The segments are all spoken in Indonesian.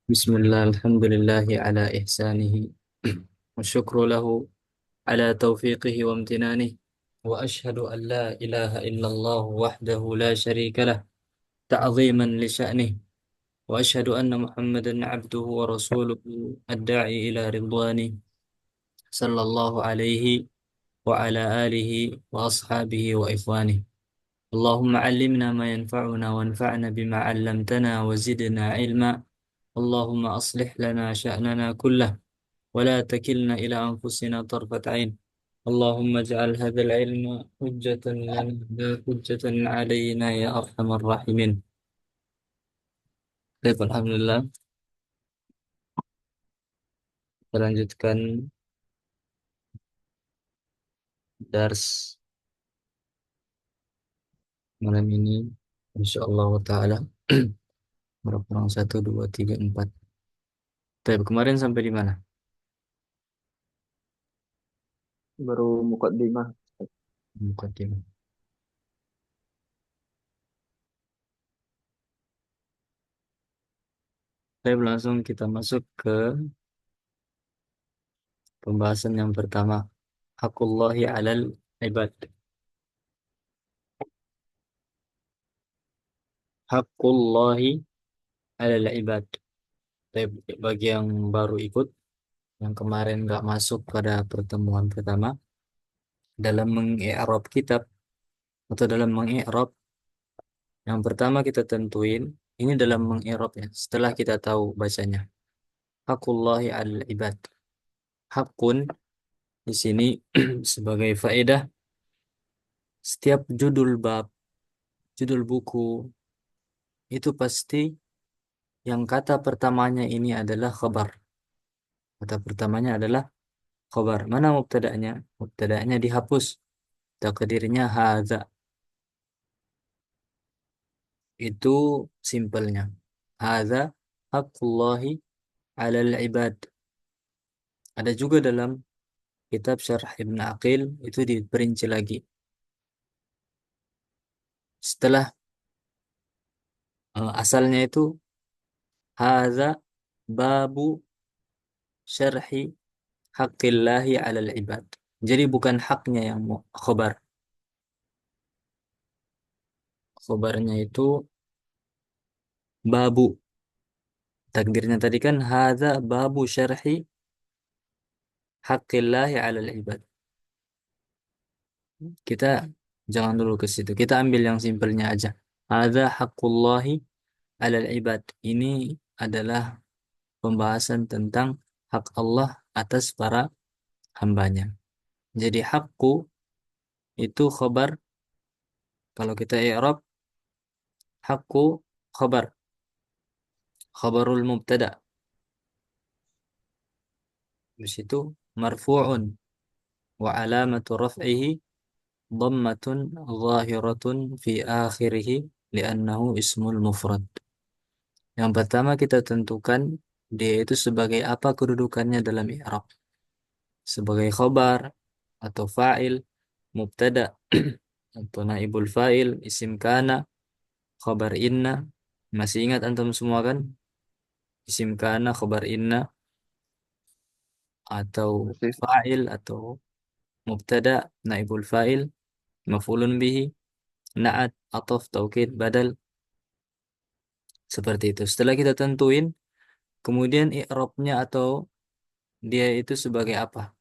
بسم الله الحمد لله على إحسانه والشكر له على توفيقه وامتنانه وأشهد أن لا إله إلا الله وحده لا شريك له تعظيما لشأنه وأشهد أن محمدا عبده ورسوله الداعي إلى رضوانه صلى الله عليه وعلى آله وأصحابه وإخوانه اللهم علمنا ما ينفعنا وانفعنا بما علمتنا وزدنا علما اللهم أصلح لنا شأننا كله ولا تكلنا إلى أنفسنا طرفة عين اللهم اجعل هذا العلم حجة لنا لا حجة علينا يا أرحم الراحمين. Baik, Alhamdulillah. Kita lanjutkan dars malam ini. InsyaAllah ta'ala. Berapa satu, dua, tiga, empat. Baik, kemarin sampai di mana? Baru mukaddimah. Mukadimah. Baik, langsung kita masuk ke pembahasan yang pertama. Hakullahi alal ibad. Hakullahi alal ibad. Baik, bagi yang baru ikut, yang kemarin nggak masuk pada pertemuan pertama, dalam mengi'rab kitab atau dalam mengi'rab, yang pertama kita tentuin, ini dalam mengi'rab ya, setelah kita tahu bacanya. Hakullahi alal ibad. Hakun di sini sebagai faedah, setiap judul bab, judul buku, itu pasti yang kata pertamanya ini adalah khabar. Kata pertamanya adalah khabar. Mana mubtada'nya? Mubtada'nya dihapus. Takdirnya hadza. Itu simpelnya. Hadza haqqullahi 'alal ibad. Ada juga dalam kitab Syarh Ibn Aqil itu diperinci lagi. Setelah asalnya itu hadza babu syarhi haqqillahi 'alal ibad. Jadi bukan haknya yang khabar. Khabarnya itu babu. Takdirnya tadi kan hadza babu syarhi haqqillahi 'alal ibad. Kita jangan dulu ke situ. Kita ambil yang simpelnya aja. Hadza haqqullahi 'alal ibad. Ini adalah pembahasan tentang hak Allah atas para hambanya. Jadi hakku itu khabar. Kalau kita i'rab, hakku khabar. Khabarul mubtada. Di situ marfu'un wa alamatu raf'ihi dhammatun zahiratun fi akhirih li'annahu ismul mufrad. Yang pertama kita tentukan dia itu sebagai apa kedudukannya dalam i'rab. Sebagai khobar atau fa'il, mubtada atau naibul fa'il, isim kana, khobar inna. Masih ingat antum semua kan? Isim kana, khobar inna, atau Masih. fa'il atau mubtada, naibul fa'il, maf'ulun bihi, na'at, ataf, taukid, badal. Seperti itu. Setelah kita tentuin, kemudian i'rabnya atau dia itu sebagai apa?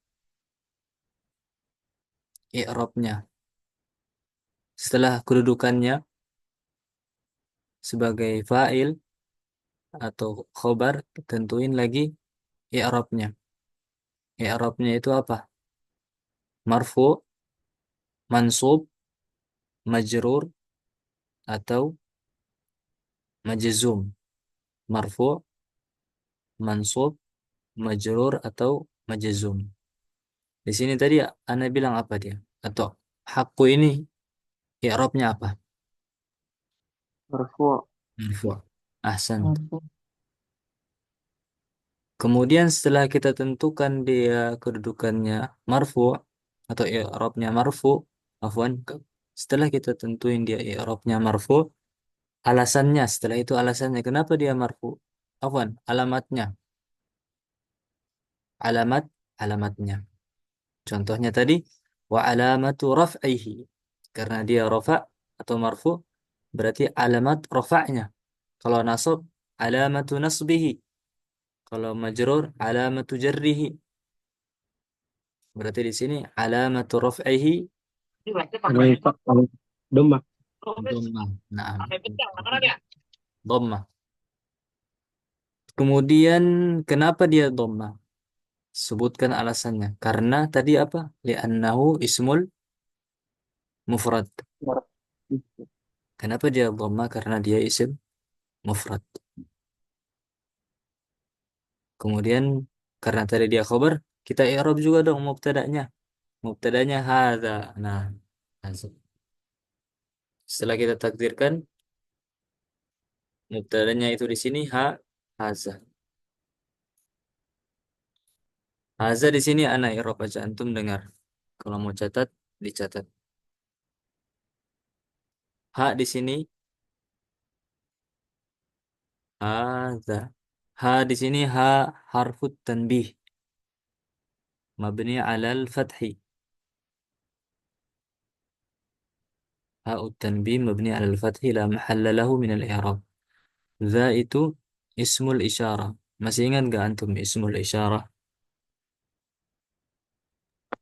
I'rabnya. Setelah kedudukannya sebagai fa'il atau khobar, tentuin lagi i'rabnya. I'rabnya itu apa? Marfu, mansub, majrur, atau majzum. Marfu, mansub, majrur, atau majzum. Di sini tadi Ana bilang apa dia? Atau hakku ini i'rabnya apa? Marfu'. Marfu. Ahsan. Marfu'. Kemudian setelah kita tentukan dia kedudukannya marfu atau i'rabnya marfu, afwan, setelah kita tentuin dia i'rabnya marfu, alasannya setelah itu alasannya kenapa dia marfu? Afwan, alamatnya. Alamat, alamatnya. Contohnya tadi, wa alamatu raf'ihi. Karena dia rafa atau marfu, berarti alamat rafa'nya. Kalau nasab, alamatu nasbihi. Kalau majrur, alamatu jarrihi. Berarti di sini alamatu raf'ihi Ini Pak, kalau domba. dhammah. Naam. Dhammah. Kemudian kenapa dia dhammah? Sebutkan alasannya. Karena tadi apa? Li'annahu ismul mufrad. Kenapa dia dhammah? Karena dia isim mufrad. Kemudian karena tadi dia khabar, kita i'rab juga dong mubtada'nya. Mubtada'nya hadza. Nah, hadza. Setelah kita takdirkan mubtada'nya itu di sini hadza. Hadza di sini ana i'rab aja antum dengar. Kalau mau catat, dicatat. Ha di sini hadza. Ha di sini ha harfut tanbih mabni 'alal fathi. Ha tanbih mabni 'alal fathi la mahalla lahu min al-i'rab. Za itu ismul isyarah. Masih ingat gak antum ismul isyarah?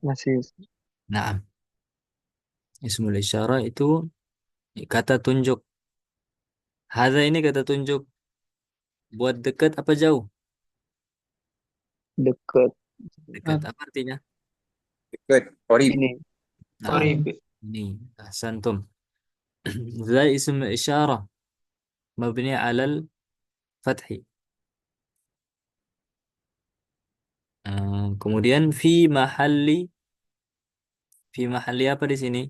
Masih Nah, ismul isyarah itu kata tunjuk. Hadza ini kata tunjuk buat dekat apa jauh? dekat. Dekat. Apa artinya? Dekat. Orib. Nah, Ini. Orib. ini ahsantum. Za ism isyarah mabni 'alal fathi. Kemudian fi mahalli apa di sini?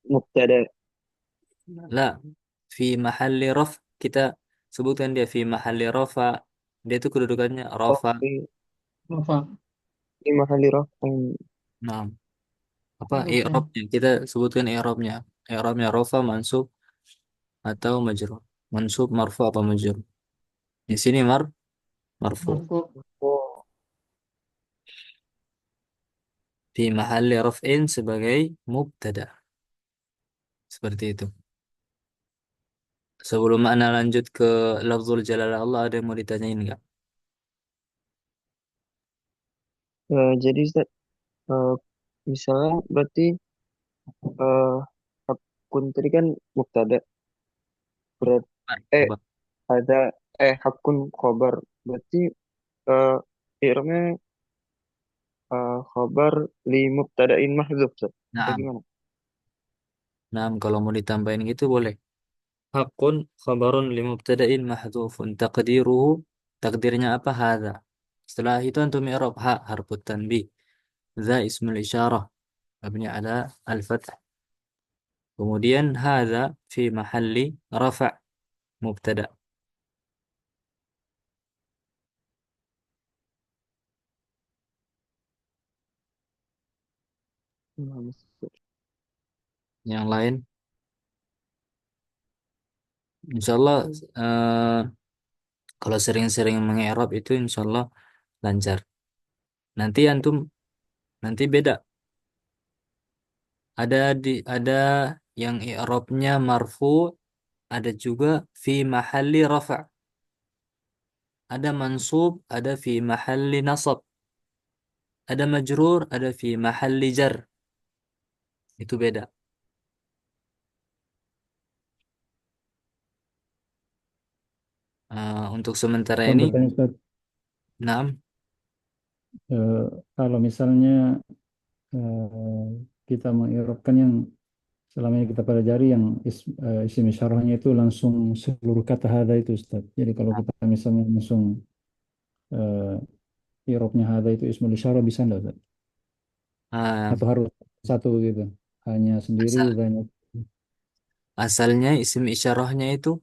Mubtada. La, fi mahalli raf kita sebutkan dia fi mahalli rafa. Dia itu kedudukannya Oh, rafa. Rafa. Di mahali rafa'in. Nah, apa i'rabnya? Kita sebutkan i'rabnya. I'rabnya rafa mansub atau majrur. Mansub marfu apa majrur? Di sini marfu. Oh, Fi mahalli raf'in sebagai mubtada. Seperti itu. Sebelum ana lanjut ke lafzul jalalah Allah ada yang mau ditanyain nggak? jadi Ustaz, eh, misalnya berarti eh hakun tadi kan mubtada. Berat, eh Coba. ada hakun khobar. Berarti irnya khobar li mubtada'in mahdzuf Ustaz. Atau Naam. gimana? Naam kalau mau ditambahin gitu boleh. Hakun khabarun li mubtada'in mahdhufun taqdiruhu takdirnya apa hadza. Setelah itu antum i'rab ha harfut tanbih. Za ismul isyarah mabni ala al-fath. Kemudian hadza fi mahalli rafa' mubtada. Hmm, Yang lain insyaallah eh, kalau sering-sering mengi'rab itu insyaallah lancar. Nanti antum nanti beda. Ada yang i'rabnya marfu, ada juga fi mahalli rafa'. Ada mansub, ada fi mahalli nasab. Ada majrur, ada fi mahalli jar. Itu beda. Untuk sementara Saya ini, bertanya Ustaz, 6. eh, kalau misalnya eh, kita mengikrarkan yang selama ini kita pelajari yang isim isyarahnya itu langsung seluruh kata hada itu Ustaz. Jadi kalau kita misalnya langsung eh, i'rabnya hada itu ismul isyarah bisa enggak Ustaz? Ah, Atau harus satu gitu? Hanya sendiri asal banyak. asalnya isim isyarahnya itu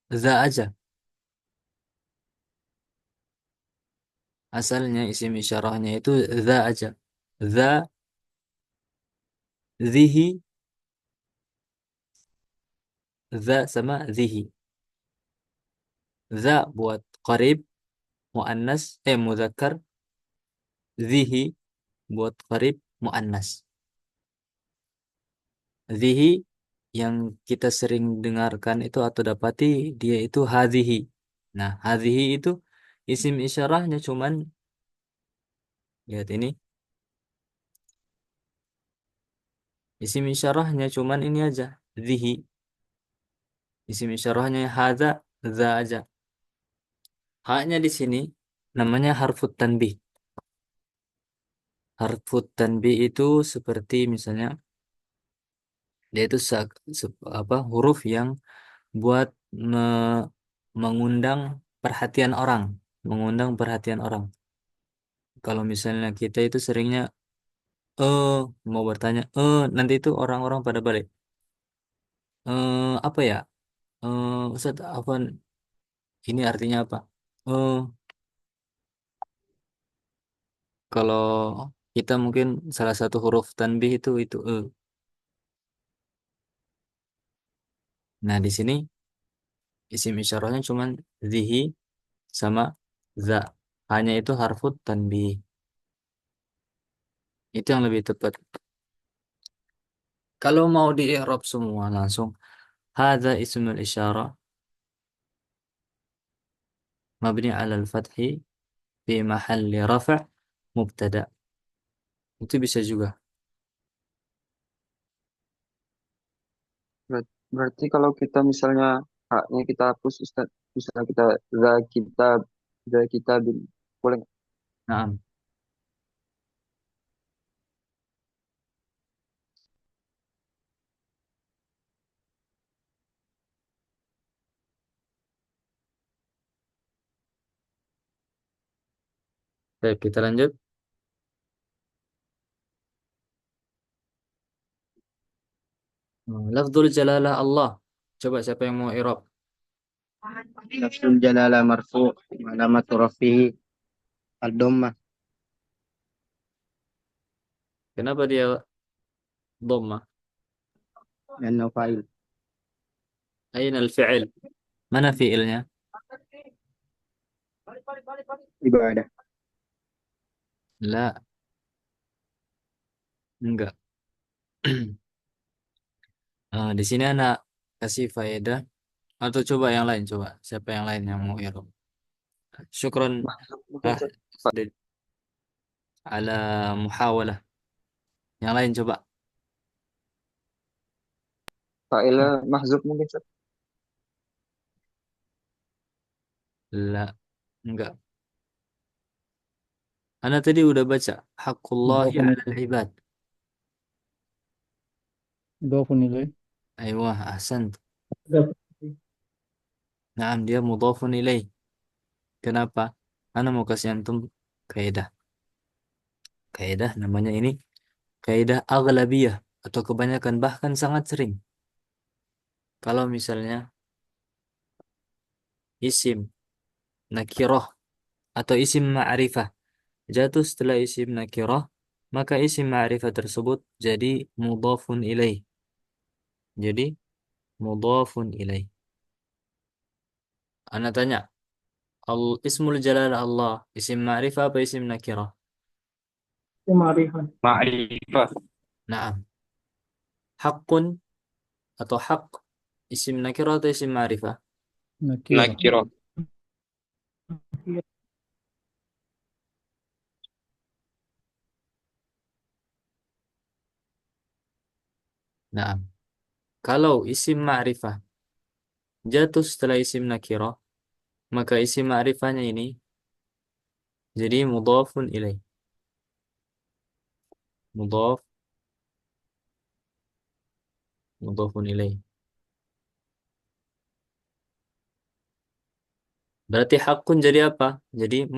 za aja. Asalnya isim isyarahnya itu za aja. Za, zihi, za sama zihi. Za buat qarib, muannas, muzakkar. Zihi buat qarib, muannas. Zihi yang kita sering dengarkan itu atau dapati dia itu hadhihi. Nah, hadhihi itu isim isyarahnya cuman lihat ini. Isim isyarahnya cuman ini aja, zihi. Isim isyarahnya hadza, za aja. Haknya di sini namanya harfut tanbih. Harfut tanbih itu seperti misalnya dia itu apa huruf yang buat mengundang perhatian orang, mengundang perhatian orang. Kalau misalnya kita itu seringnya eh mau bertanya, nanti itu orang-orang pada balik. Apa ya? Ustaz, apa ini artinya apa? Eh, kalau kita mungkin salah satu huruf tanbih itu e. Nah, di sini isim isyarahnya cuman zihi sama za. Hanya itu harfut tanbih. Itu yang lebih tepat. Kalau mau di i'rab semua langsung hadza ismul isyarah mabni 'ala al-fathi fi mahalli raf' mubtada. Itu bisa juga. Berarti kalau kita misalnya haknya kita hapus, Ustaz, misalnya kita za kita bin, boleh nggak? Nah, baik, kita lanjut. Lafzul jalalah Allah. Coba siapa yang mau i'rab? Lafzul jalala marfu alamatu rafihi ad-dhammah Kenapa dia dhammah? liannahu fa'il Aina al-fi'il? Mana fi'ilnya? ibadah. La, enggak. Di sini anak kasih faedah atau coba yang lain coba. Siapa yang lain yang mau i'rab? Syukran Mahzuf mungkin, Ustaz. sudah ala muhawalah. Yang lain coba. Fa'ilnya mahzuf mungkin, Ustaz. La, enggak. Anak tadi udah baca haqqullahi Mudhafun 'alal ilaih. ibad. Mudhafun ilaih. Aiyah, ahsan. Naam, dia mudhafun ilaih. Kenapa? Ana mau kasih antum kaidah. Kaidah namanya ini kaidah aghlabiyah atau kebanyakan bahkan sangat sering. Kalau misalnya isim nakirah atau isim ma'rifah jatuh setelah isim nakirah, maka isim ma'rifah tersebut jadi mudhafun ilaih. Jadi mudhafun ilaih. Ana tanya, al ismul jalal Allah, isim ma'rifah apa isim nakirah? Ma'rifah Naam. Haqqun atau haq isim nakirah atau isim ma'rifah? Nakirah. nakirah Naam. Kalau isim ma'rifah jatuh setelah isim nakirah, maka isim ma'rifahnya ini jadi mudhafun ilaih. Mudhaf, mudhafun ilaih. Berarti hakun jadi apa? Jadi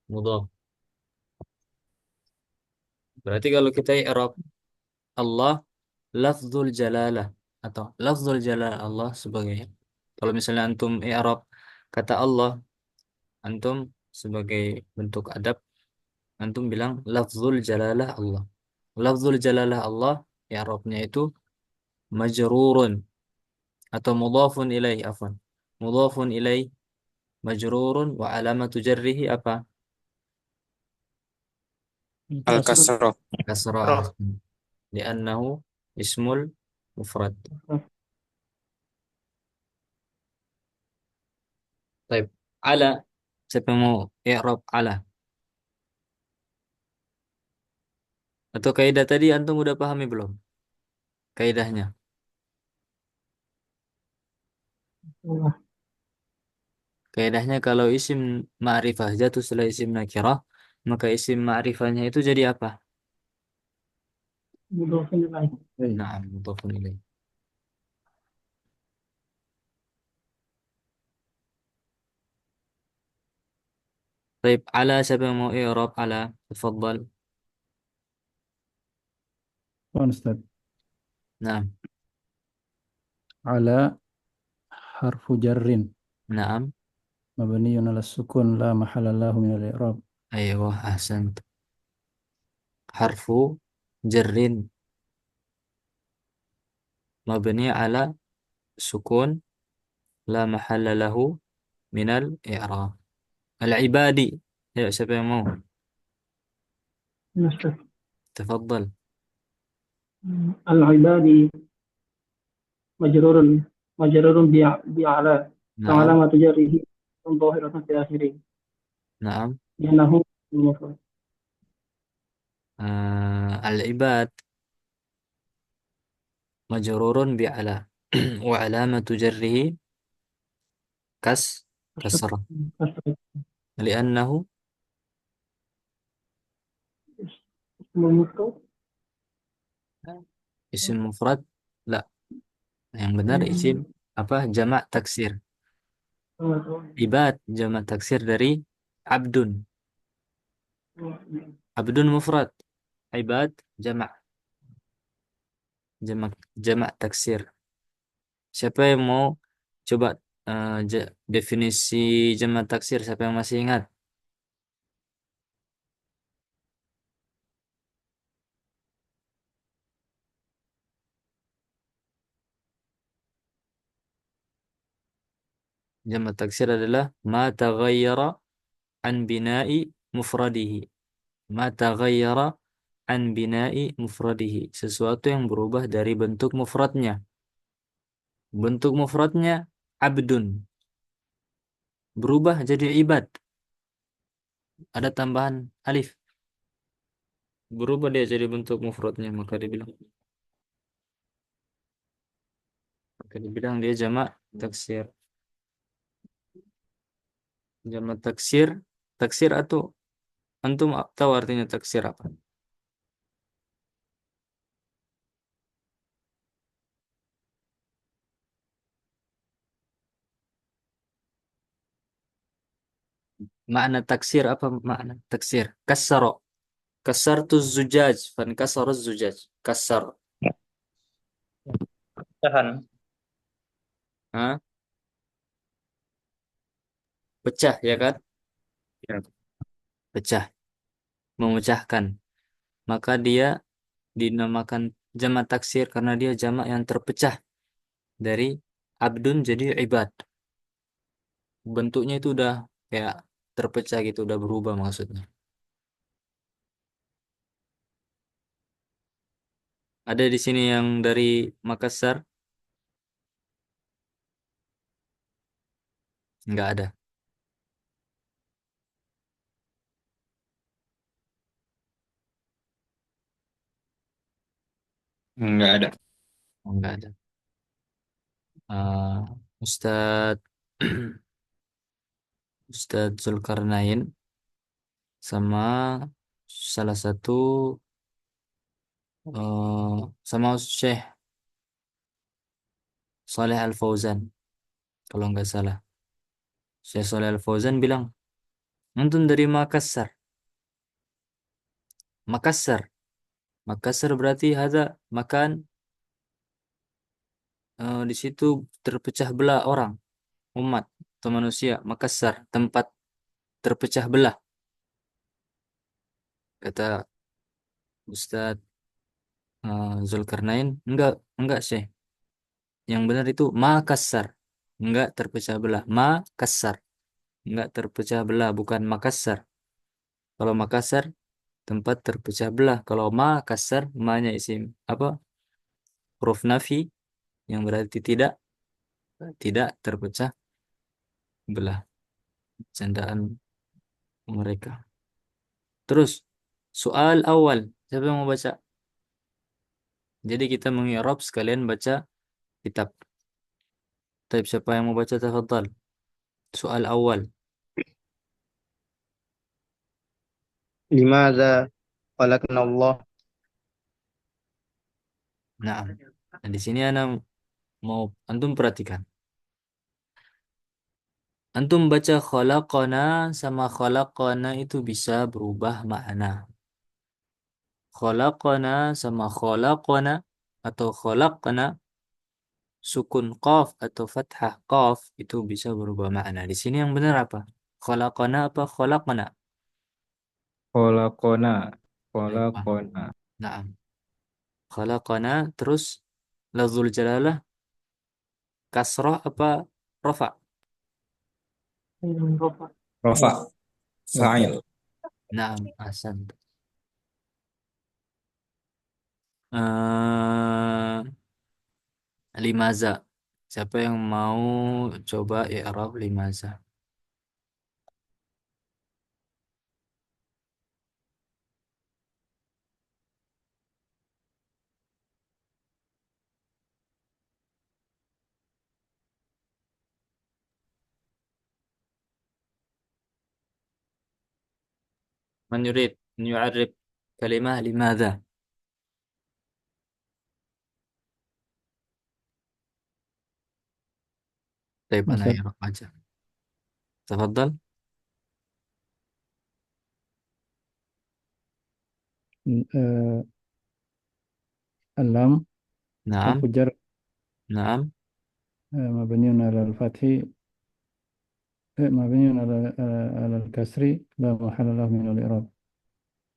mudhaf. Berarti kalau kita i'rab Allah lafzul jalalah atau lafzul jalalah Allah sebagai kalau misalnya antum i'rab kata Allah antum sebagai bentuk adab antum bilang lafzul jalalah Allah. Lafzul jalalah Allah i'rabnya itu majrurun atau mudhafun ilaih, afwan. Mudhafun ilaih majrurun wa alamatu jarrihi apa? Al-kasrah. Kasrah. Li'annahu ismul mufrad. Baik. Ala, siapa yang mau i'rab ala? Atau kaidah tadi antum udah pahami belum? Kaidahnya. Kaidahnya kalau isim ma'rifah jatuh setelah isim nakirah, maka isim ma'rifahnya itu jadi apa? Mudhafun ilaih. Nah, mudhafun ilaih. Baik, ala siapa yang mau i'rab ala? Tafadhal. Ustaz. Nah, Ala harfu jarrin na'am. mabniyun ala sukun la mahalla lahu min al-i'rab. Aywa, ahsant. Harfu jarrin mabni ala sukun la mahalla lahu minal i'rab. Al-ibadi. Ya, siapa yang mau? Ustaz. Tafadhal. Al-ibadi majrurun majrurun bi'ala Na'am. ka'alamatu jarrihi ظاهرة في آخره Na'am. لأنه المفرد. Al-ibad majrurun bi'ala wa alamatu jarrihi kasrah li'annahu المفرد isim mufrad. La, yang benar isim apa? Jamak taksir. Ibad jamak taksir dari abdun. Abdun mufrad, ibad jamak jamak jamak taksir. Siapa yang mau coba definisi jamak taksir? Siapa yang masih ingat? Jamak taksir adalah ma taghayyara an bina'i mufradihi. Ma taghayyara an bina'i mufradihi. Sesuatu yang berubah dari bentuk mufradnya. Bentuk mufradnya abdun. Berubah jadi ibad. Ada tambahan alif. Berubah dia jadi bentuk mufradnya. Maka dibilang dia jamak taksir. Jamak taksir. Taksir atau antum tahu artinya taksir apa? Makna taksir apa makna taksir? Kasaro. Kasartu zujaj. Fan kasar zujaj. Kasar. Tahan. Hah? Pecah ya kan? Ya. Pecah. Memecahkan. Maka dia dinamakan jamak taksir karena dia jamak yang terpecah dari abdun jadi ibad. Bentuknya itu udah kayak terpecah gitu, udah berubah maksudnya. Ada di sini yang dari Makassar? Nggak ada. Enggak ada. Oh, nggak ada. Uh, Ustadz Ustadz Zulkarnain sama salah satu sama Syekh Saleh Al Fauzan kalau nggak salah. Syekh Saleh Al Fauzan bilang, "Antum dari Makassar." Makassar. Makassar berarti ada makan di situ terpecah belah orang, umat atau manusia. Makassar, tempat terpecah belah, kata Ustadz Zulkarnain. Enggak sih. Yang benar itu Makassar. Enggak terpecah belah. Makassar. Enggak terpecah belah, bukan Makassar. Kalau Makassar tempat terpecah belah. Kalau Makassar, ma-nya isim apa? Huruf nafi yang berarti tidak, tidak terpecah belah. Candaan mereka. Terus soal awal, siapa yang mau baca? Jadi kita mengi'rab sekalian baca kitab. Tapi siapa yang mau baca tafadhal? Soal awal. Limadza khalaqna Allah. Nah, nah di sini ana mau antum perhatikan. Antum baca khalaqana sama khalaqana itu bisa berubah makna. Khalaqana sama khalaqana atau khalaqna sukun qaf atau fathah qaf itu bisa berubah makna. Di sini yang benar apa? Khalaqana apa khalaqna? Kolakona. Baik, paham. Kolakona. Naam. Khalaqana terus lafzul jalalah kasrah apa rafa? Rofa. Rafa. Fa'il. Naam, ahsan. Eh limaza. Siapa yang mau coba i'rab limaza? Man yurid an yu'arrib kalimah limadha? طيب أنا Ustaz, إعراب aja. تفضل. eh, alam نعم. harfu jar نعم. mabniun ala al-fathi mabniun ala al-kasri la mahalla lahu min al-i'rab.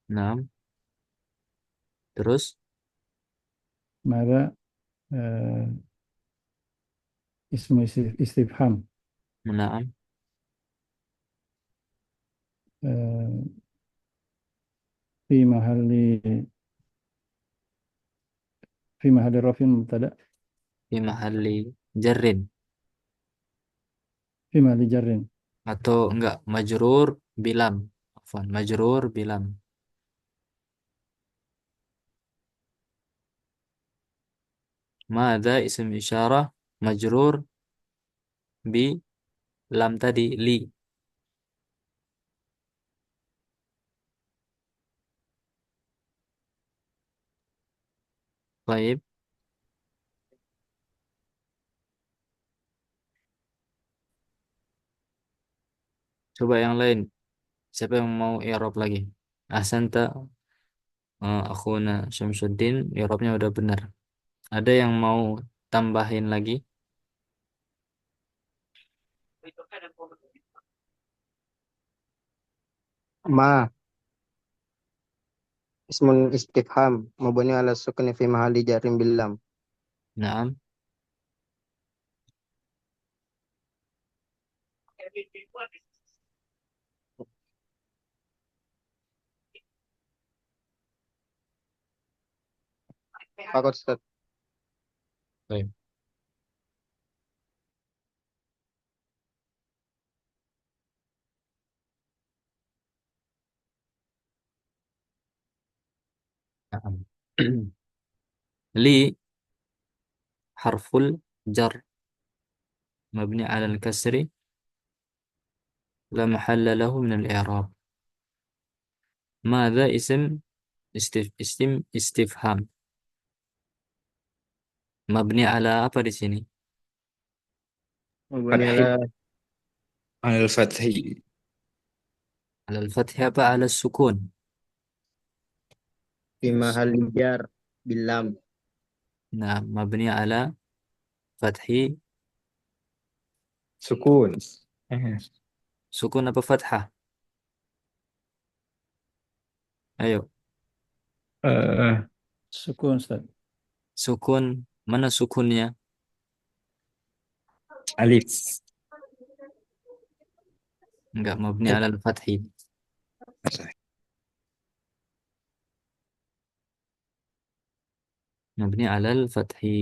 نعم. Terus. Mada eh, ismu istifham نعم. eh, fi mahalli fi mahalli rafin mubtada Fi mahalli jarrin. fi mahalli jarrin. Atau enggak majrur bilam. Afwan, majrur bilam. Mada isim isyarah majrur bi lam tadi li. Baik. Coba yang lain. Siapa yang mau i'rab lagi? Ahsanta, akhuna Syamsuddin i'rabnya udah benar. Ada yang mau tambahin lagi? Ma ismun istifham mabni ala sukuni fi mahalli jarrin bil lam. Naam. Fakot Ustaz. Baik. Naam. Li harful jar mabni ala al-kasri la mahalla lahu min al-i'rab. Mada isim istifham mabni ala apa di sini? Mabni ala Fathih. Al-Fathi. Ala al-fath apa ala sukun? fi mahalli jar bil lam. Nah, mabni ala fathi Sukun. sukun apa fathah? Ayo, Eh, Sukun Ustaz. sukun mana sukunnya? Alif. Enggak, mabni ala al-fathi. Mabni ala al-fathi.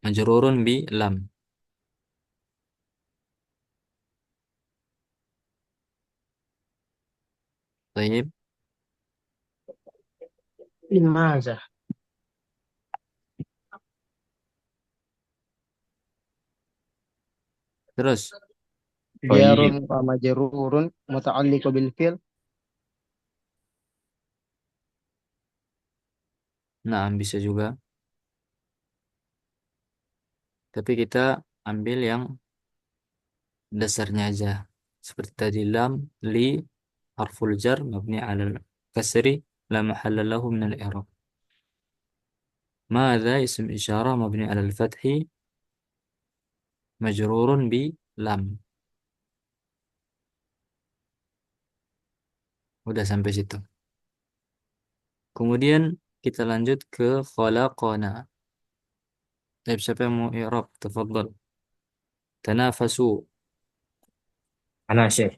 Majrurun bi lam. Taib. لماذا Terus. جار طيب. ومجرور متعلق بالفعل Nah, bisa juga. Tapi kita ambil yang dasarnya aja. Seperti tadi lam, li, harful jar, mabni ala kasri, la mahalla lahu min al-i'rab. Madza ism isyarah mabni ala al-fathi, majrurun bi lam. Udah sampai situ. Kemudian kita lanjut ke khalaqana. Baik, siapa yang mau i'rab? Tafadhal. Tanafasu. أنا شيخ.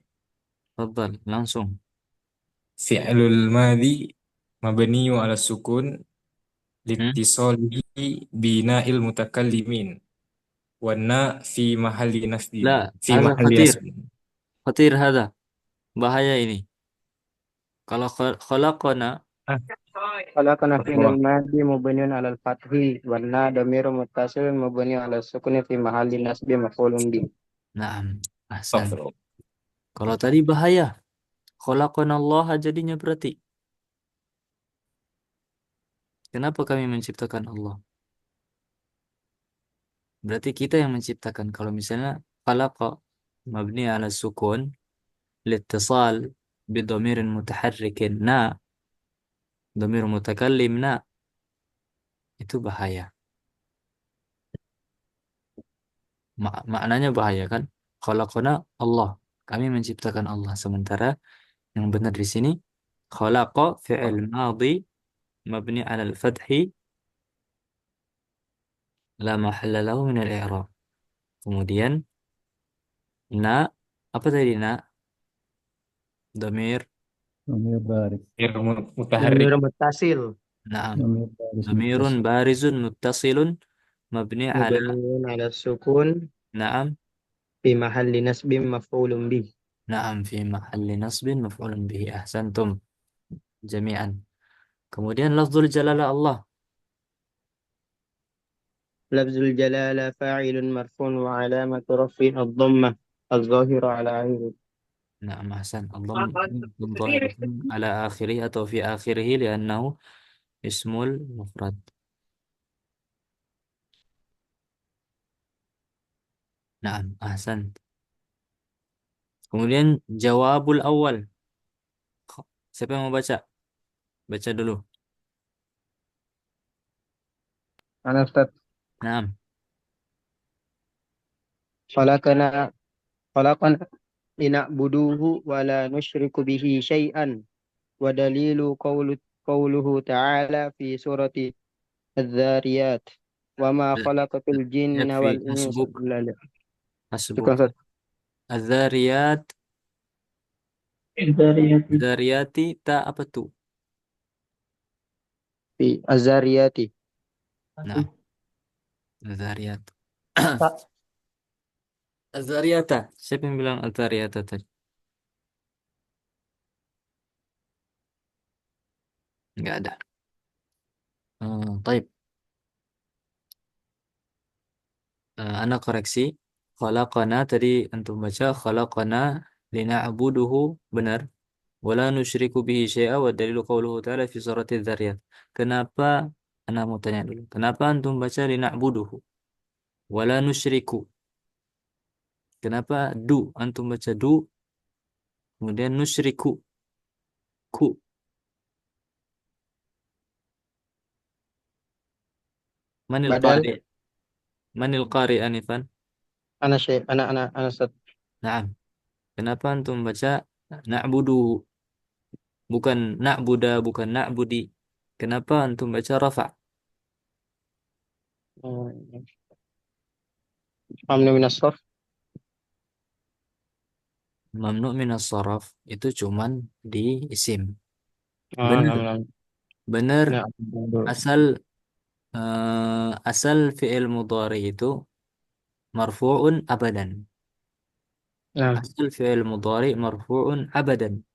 Tafadhal, langsung. فعل الماضي مبني على السكون Hmm? لاتصاله بناء المتكلمين والناء في محل نصب La, في هذا محل khatir. نصب. Khatir hada. Bahaya ini. Kalau khalaqana, Ah, خلقنا فعل Allah. الماضي مبني على الفتح والنا ضمير متصل مبني على السكون في محل نصب مفعول به na'am, ahsan. Astagfirullah. Kalau tadi bahaya. Khalaqanallah jadinya berarti. Kenapa kami menciptakan Allah? Berarti kita yang menciptakan. Kalau misalnya khalaqa mabni ala sukun litisal bidhamirin mutaharrikin na, dhamir mutakallim na, itu bahaya. Maknanya bahaya kan? Khalaqana Allah. Kami menciptakan Allah. Sementara yang benar di sini khalaqa fi'il madhi mabni ala al-fathi la mahalla lahu min al-i'rab. Kemudian na, apa tadi na? Dhamir, ضمير بارز. غير متحرك. ضمير متصل na'am. ضمير بارز Dhamirun متصل. barizun muttasilun mabni ala, مبني على السكون na'am, في محل نصب مفعول به na'am fi mahalli nasbin maf'ulun bihi. Ahsantum jami'an. Kemudian lafzul jalalah Allah. لفظ الجلالة فاعل مرفوع وعلامة رفعه الضمة الظاهرة على عينه Na'am, ahsan. Allah dhahiratun ala akhirih atau fi akhirih li'annahu ismul mufrad. Na'am, ahsan. Kemudian jawabul awal. Siapa yang mau baca? Baca dulu. أنا أستاذ Na'am. خلقنا خلقنا لنعبدوه ولا نشرك به شيئا ودليل قوله تعالى في سورة الذاريات وما خلقت الجن Yakfi والإنس hasbuk. إلا ليعبدون. Hasbuk. شكرا أستاذ. Az-zariyat. الذاريات Zariyati ta apa tuh? في الذاريات Nah, Az-zariyat. Az-zariyata. Siapa yang bilang Az-zariyata tadi? Enggak ada. Taib. Ana koreksi. Khalaqana tadi antum baca khalaqana lina'buduhu, benar. Wala nusyriku bihi syai'a wa dalilu qawluhu ta'ala fi surati dzariyat. Kenapa ana mau tanya dulu. Kenapa antum baca lina'buduhu? Wala nusyriku. Kenapa du antum baca du kemudian nusyriku ku? Manil بدل qari? Manil qari anifan? أنا شيء أنا أستاذ Naam. Kenapa antum baca na'budu, bukan na'buda, bukan na'budi? Kenapa antum baca rafa? Mamnu minas sarf. Mamnu minas sharaf itu cuman di isim. Ah, Bener, nam nam. bener. Nah, Asal asal fi'il mudhari itu marfu'un abadan. nah, Asal fi'il mudhari marfu'un abadan.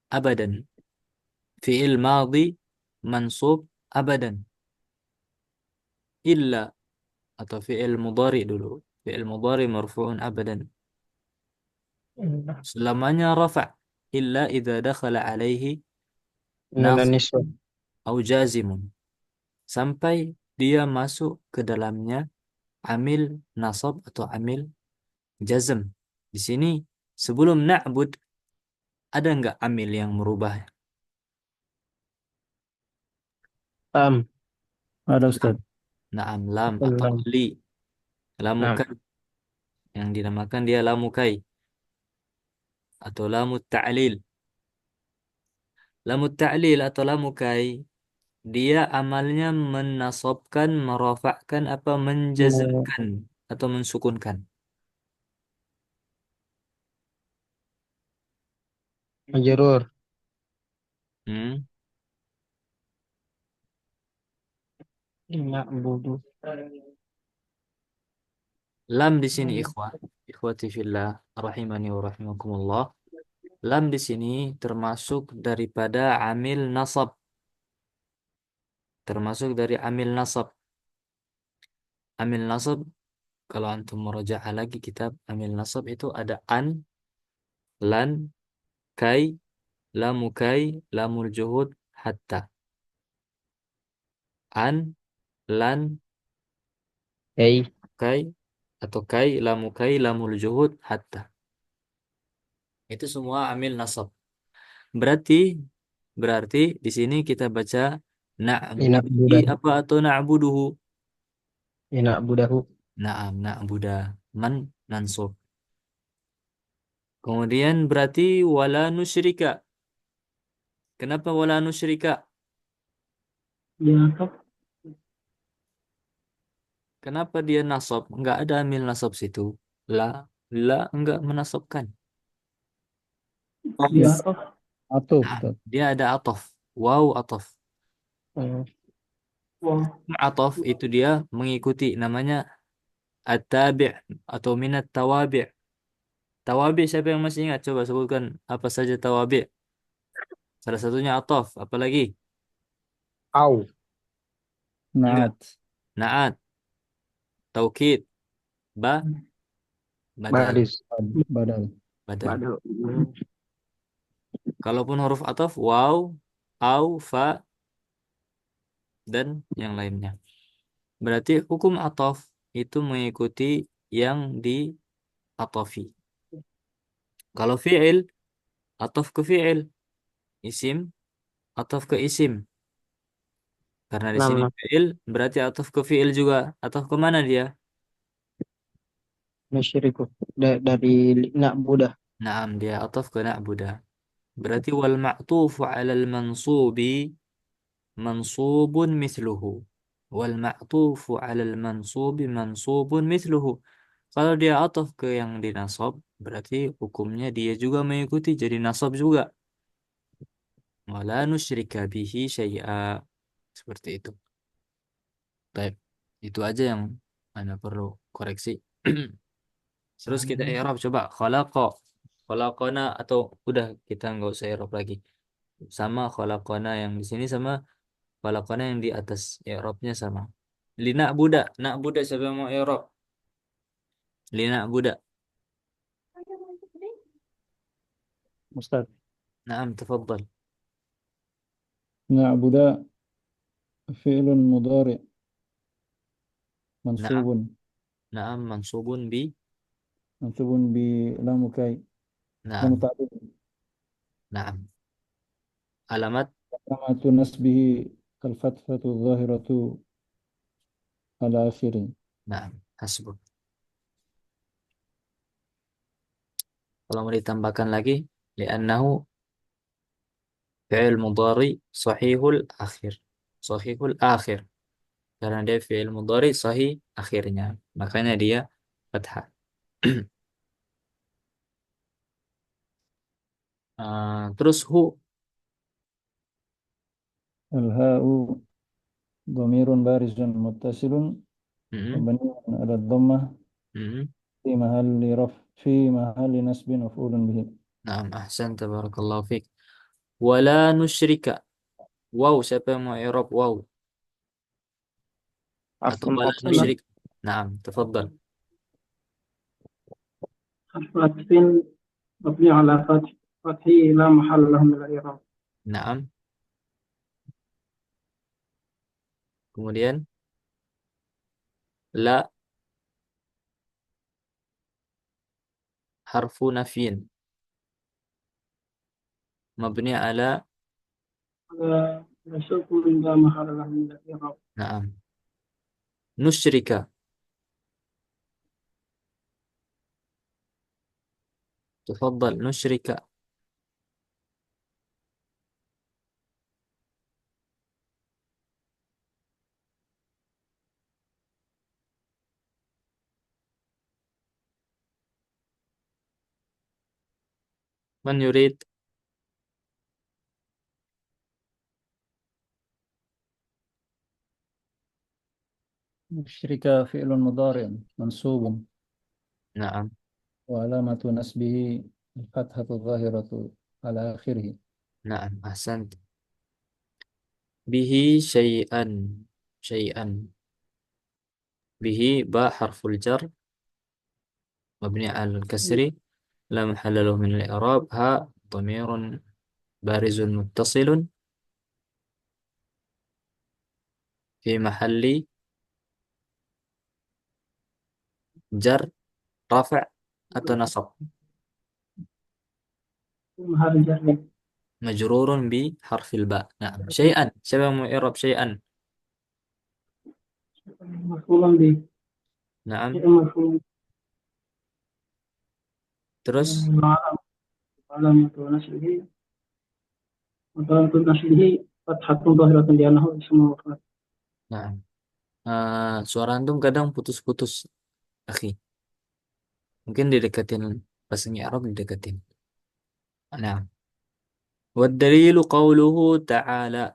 Abadan. Fi'il madhi mansub abadan. Illa atau fi'il mudhari dulu. Fi'il mudhari marfu'un abadan. Selamanya rafa' illa idza dakhala alaihi nun nasib niswa. au jazimun. Sampai dia masuk ke dalamnya amil nasab atau amil jazm. Di sini sebelum na'bud ada nggak amil yang merubah? Am, Ada Lam. Ustaz. Naam lam atau lam. li. Nah, Lamukai yang dinamakan dia lamukai atau lamut ta'lil. Lamut ta'lil atau lamukai dia amalnya menasabkan, merafa'kan apa menjazmkan atau mensukunkan. majrur. Hmm? Na'budu. Lam di sini ikhwah, ikhwati fillah, rahimani wa rahimakumullah. Lam di sini termasuk daripada amil nasab, termasuk dari amil nasab. Amil nasab kalau antum merajaah lagi kitab amil nasab itu ada an, lan, kai, lamukai, lamul juhud, hatta. An, lan, Hey, kai, atau kai, lamukai, lamul juhud, hatta. Itu semua amil nasab. Berarti berarti di sini kita baca na'budi ina'budahu. apa atau na'buduhu? Ina'budahu. Na'am, na'buda man nansub. Kemudian berarti wala nusyrika. Kenapa wala nusyrika? Ya, Kenapa dia nasab? Enggak ada amil nasab situ. La, la enggak menasabkan. ya, Atuf Nah, Ustaz. dia ada atof. Wow atof. Hmm. Wah. Atof itu dia mengikuti namanya at-tabi' atau minat tawabi'. Tawabi' siapa yang masih ingat? Coba sebutkan apa saja tawabi'. Salah satunya atof. Apalagi? Au. Enggak. Naat. Naat, taukid, ba, badal. Baris. Badal. Badal. Badu. Kalaupun huruf atof, waw, au, fa, dan yang lainnya. Berarti hukum atof itu mengikuti yang di atofi. Kalau fi'il, atof ke fi'il. Isim, atof ke isim. Karena di Nam, sini nam. fi'il, berarti atof ke fi'il juga. Atof ke mana dia? Musyriku. Dari na'budah. Naam, dia atof ke na'buda. Berarti wal ma'tufu 'alal mansubi mansubun mithluhu. Wal ma'tufu 'alal mansubi mansubun mithluhu. Kalau dia atof ke yang dinasab, berarti hukumnya dia juga mengikuti jadi nasab juga. Wala nusyrika bihi syai'a. Seperti itu. Baik. Itu aja yang Anda perlu koreksi. Terus kita i'rab coba khalaqa. Khalaqana atau udah kita nggak usah i'rab lagi. Sama khalaqana yang di sini sama khalaqana yang di atas. I'rabnya sama. Lina budak. Nak budak siapa yang mau i'rab? Lina budak. Ustaz. Naam, tafadhal. Na'budu fi'lun mudhari Naam. mansubun. Naam mansubun bi. Mansubun bi lamukai. Lamu Naam. ta'lil. Naam. Alamat. Alamatu nasbihi al-fathatu dhahiratu ala akhiri. Naam. Hasbuk. Kalau mau ditambahkan lagi, li'annahu fi'il mudhari sahihul akhir. Sahihul akhir. Karena dia fi'il mudhari sahih akhirnya. Makanya dia fathah. Terus hu. الهاء ضمير بارز متصل Mm-mm. مبني على الضمة Mm-mm. في محل نصب مفعول به. Naam, ahsan, tabarakallahu fiik. Wala nusyrika. Wow, siapa yang mau i'rab wow? Atau عفوا wala أطفال. nusyrik? Naam, tafadhal. حرف عطف مبني على فتحه لا محل له من الإعراب. Naam. Kemudian la harfu nafyin mabni ala هذا سكون لا محل له من الإعراب. naam. Nusyrika. Tafadhal nusyrika. Man yurid? مشرك فعل مضارع منصوب Naam. وعلامة نسبه الفتحة الظاهرة على آخره. Naam, ahsan. Bihi syai'an. Syai'an. Bihi ba harful jar mabni ala al-kasri la mahalla lahu min al-i'rab ha dhamirun barizun muttasilun fi mahalli jar rafa' atau nasab. هذا جر Majrurun bi harfil ba. Naam. Syai'an. Siapa yang mau i'rab syai'an? مفعول به. Naam. شيء مفعول Terus وعلامة نشره وعلامة نشره فتحة ظاهرة لأنه اسم مفرد. naam. Suara antum kadang putus-putus, akhi. Mungkin didekatin pas nge-i'rab didekatin. Nah, wad dalilu qauluhu ta'ala.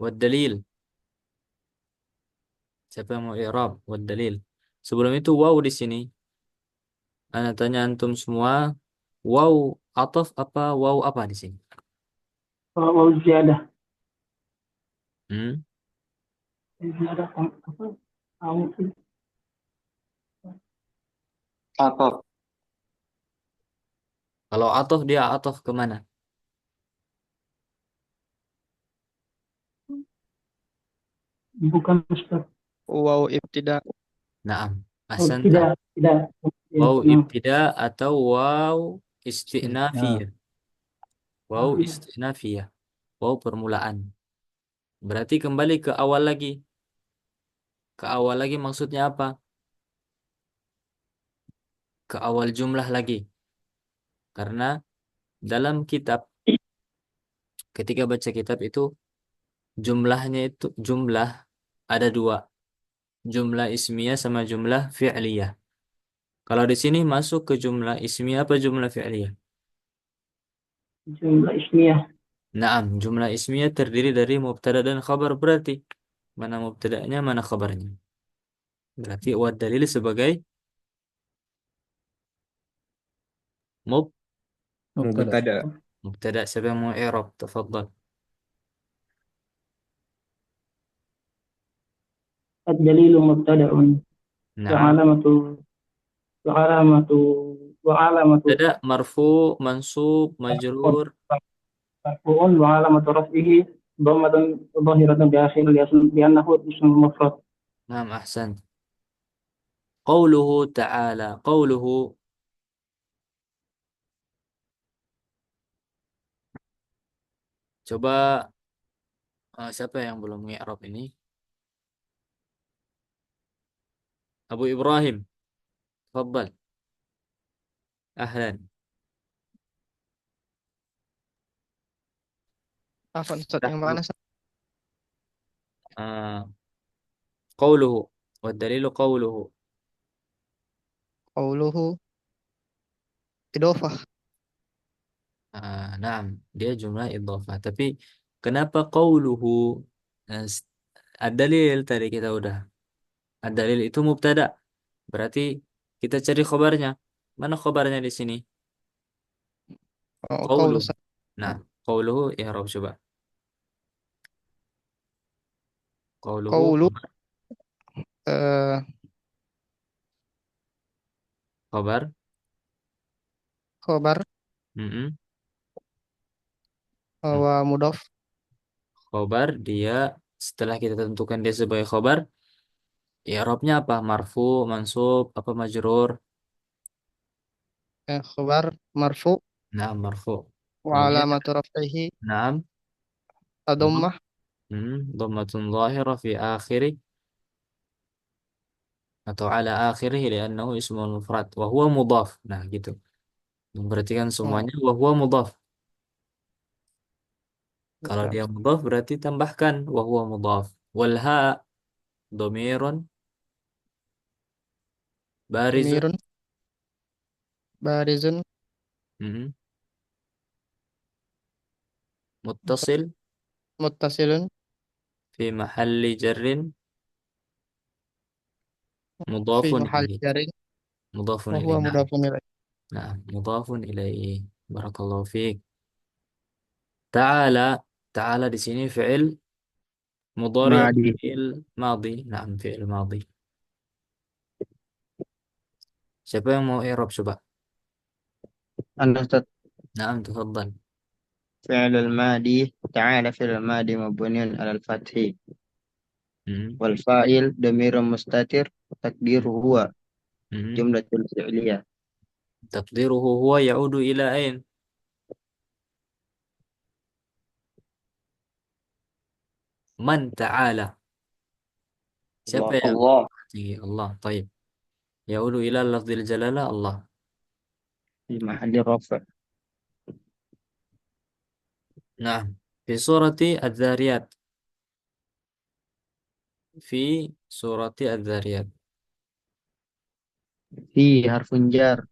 Wad dalil. Siapa yang mau i'rab? Wad dalil. Sebelum itu wow di sini. Ana tanya antum semua, wow ataf apa wow apa di sini? والزيادة Hmm? الزيادة أو عطف. Kalau ataf dia ataf kemana? bukan Ustaz. Wow ibtida. Naam. Oh, Ahsanta. tidak, tidak. Ya, Wow no. ibtida atau wow Nah, istinafiyah. Wow istinafiyah. Wow permulaan. Berarti kembali ke awal lagi. Ke awal lagi maksudnya apa? Ke awal jumlah lagi. Karena dalam kitab, ketika baca kitab itu, jumlahnya itu, jumlah ada dua. Jumlah ismiyah sama jumlah fi'liyah. Kalau di sini masuk ke jumlah ismiyah apa jumlah fi'liyah? Jumlah ismiyah. Naam, jumlah ismiyah terdiri dari mubtada dan khabar berarti. Mana mubtada'nya, mana khabarnya. Berarti wa dalil sebagai mub مبتدأ. Mubtada. mubtada. Siapa yang mau i'rab? Tafadhal. الدليل مبتدأ Naam. وعلامة وعلامة وعلامة Mubtada marfu, mansub, majrur. مرفوع وعلامة رفعه ضمة ظاهرة بآخر لأنه اسم مفرد. Naam, ahsan. Qauluhu ta'ala. Qauluhu. Coba siapa yang belum nge-i'rab ini? Abu Ibrahim. Tafadhal. Ahlan. Afwan Ustaz, yang mana Ustaz? Uh, Qauluhu. والدليل قوله. قوله إضافة. Nah, dia jumlah idhofah. Tapi kenapa qauluhu? Nah, ad-dalil tadi kita udah. Ad-dalil itu mubtada. Berarti kita cari khobarnya. Mana khobarnya di sini? قول Qauluhu. Nah, qauluhu i'rab coba. Qauluhu قول khabar. خبر Mm-mm. ومضاف. Khobar dia setelah kita tentukan dia sebagai khobar, i'rabnya apa? Marfu, mansub, apa majrur? خبر مرفوع Nah, marfu. Kemudian وعلامة رفعه naam, الضمة. dhammatun zahira fi akhiri atau ala akhirih li'annahu ismul mufrad wa huwa mudhaf. Nah, gitu. Berarti kan semuanya wa huwa mudhaf. Kalau Betul. dia mudhaf berarti tambahkan wa huwa mudhaf. Wal ha dhamirun barizun. ضمير بارز Mm, muttasil متصل fi mahalli jarrin في mudhafun محل ilaih. جر Mudhafun ilaih. وهو Nah, مضاف إليه. nah, mudhafun ilaih. Barakallahu fiik. Ta'ala, ta'ala di sini fi'il mudhari atau مادي. fi'il madhi. Nah, fi'il madhi. Siapa yang mau i'rab coba? أنا Naam, tafadhal. فعل المادي تعالى فعل المادي مبني على الفتح Hmm. والفاعل ضمير مستتر تقديره هو Hmm. جملة فعلية. تقديره هو يعود إلى أين؟ من تعالى؟ siapa الله yang الله Allah. طيب يعود إلى لفظ الجلالة الله. في محل رفع. نعم. في سورة الذاريات. في سورة الذاريات. في حرف جار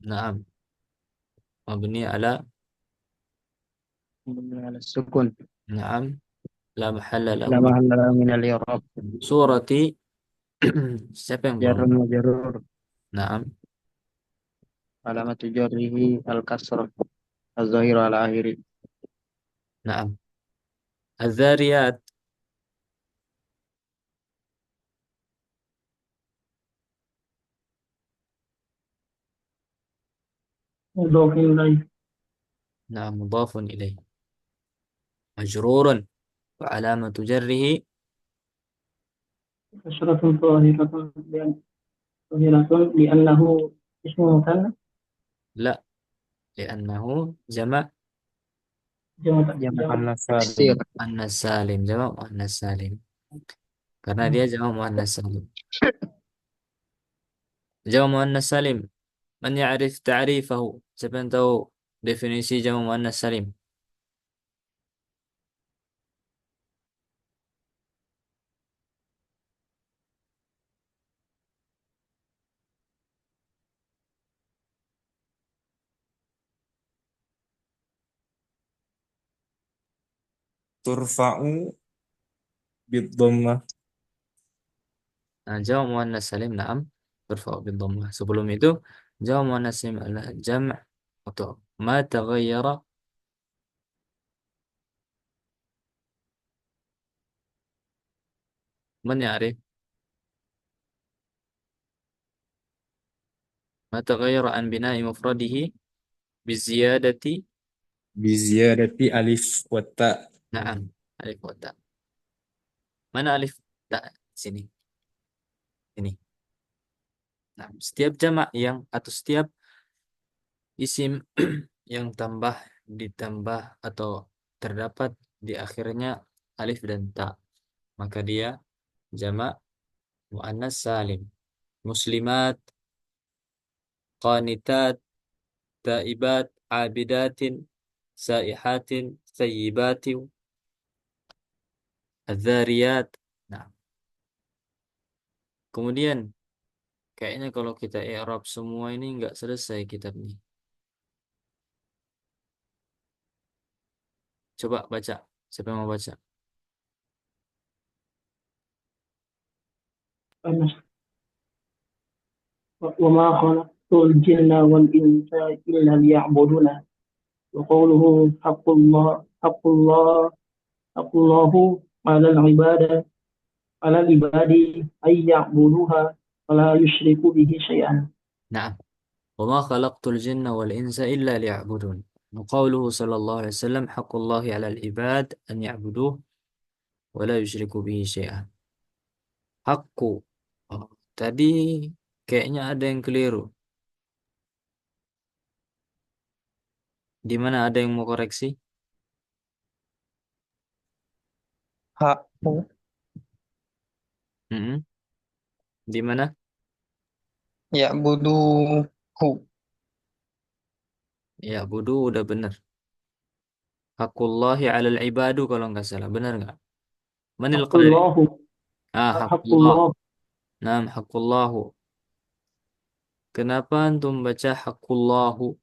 نعم. مبني على. مبني على السكون نعم. لا محل له لا من. محل له من الإعراب. سورة. siapa yang جر belum. ومجرور نعم. علامة جره الكسرة الظاهرة على آخره. نعم. الذاريات. مضاف إليه. نعم، مضاف إليه مجرور وعلامة جره. كسرة ظاهرة ظاهرة لأنه اسم مثنى. لا، لأنه جمع جمع تكسير. Salim. muannas salim. Jawab muannas salim. Karena dia jawab muannas salim. Jawab muannas salim. Man ya'rif ta'rifahu? Siapa yang tahu definisi jawab muannas salim? Turfa'u bid-dhammah. Nah, jawab muannas salim na'am berfa'u bid dhammah. Sebelum itu jawab muannas salim adalah jam' atau ma taghayyara. Man ya'rif ma taghayyara an bina'i mufradihi biziyadati. Biziyadati alif wa ta. Na'am, alif wa ta. Mana alif ta? Sini. Ini. Nah, setiap jamak yang atau setiap isim yang ditambah atau terdapat di akhirnya alif dan ta, maka dia jamak muannas salim. Muslimat, qanitat, taibat, abidatin, saihatin, thayyibatin, adzariyat. Nah, Kemudian kayaknya kalau kita i'rab semua ini nggak selesai kitabnya. Coba baca. Siapa yang mau baca? وما خلقت الجن والإنس إلا ليعبدون وقوله حق الله على العباد أن يعبدوها ولا يشركوا به شيئا. Nah, وما خلقت الجن والإنس إلا ليعبدون. وقوله صلى الله عليه وسلم حق الله على العباد أن يعبدوه ولا يشركوا به شيئا. Hakku. Oh, tadi kayaknya ada yang keliru. Di mana ada yang mau koreksi? Hakku Mm-mm. Di mana? ya'buduhu. Ya, budu udah benar. Hakullahi alal ibadu kalau nggak salah. Benar nggak? Manil حق qari? الله Ah, حق hakullah. الله Naam, hakullahu. Kenapa antum baca hakullahu?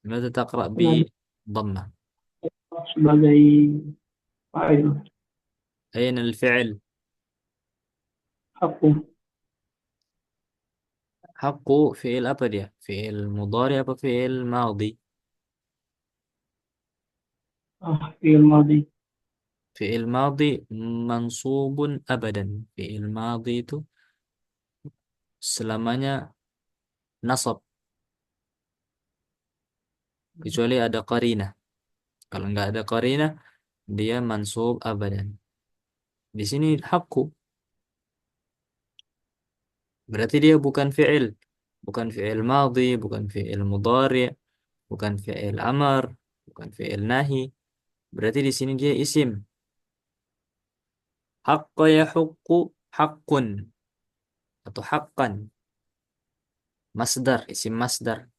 Maka taqra bi karena dhamma. sebagai fa'il. Aina al-fi'l? Hakku Hakku fi'il apa dia? Fi'il mudhari apa fi'il madhi? fi'il madhi. Fi'il madhi mansubun abadan. Fi'il madhi itu selamanya nasab. Kecuali ada qarinah. Kalau nggak ada qarinah, dia mansub abadan. Di sini hakku. Berarti dia bukan fi'il. Bukan fi'il madhi, bukan fi'il mudhari, bukan fi'il amar, bukan fi'il nahi. Berarti di sini dia isim. Haqqa yahukku haqqun atau haqqan. Masdar, isim masdar.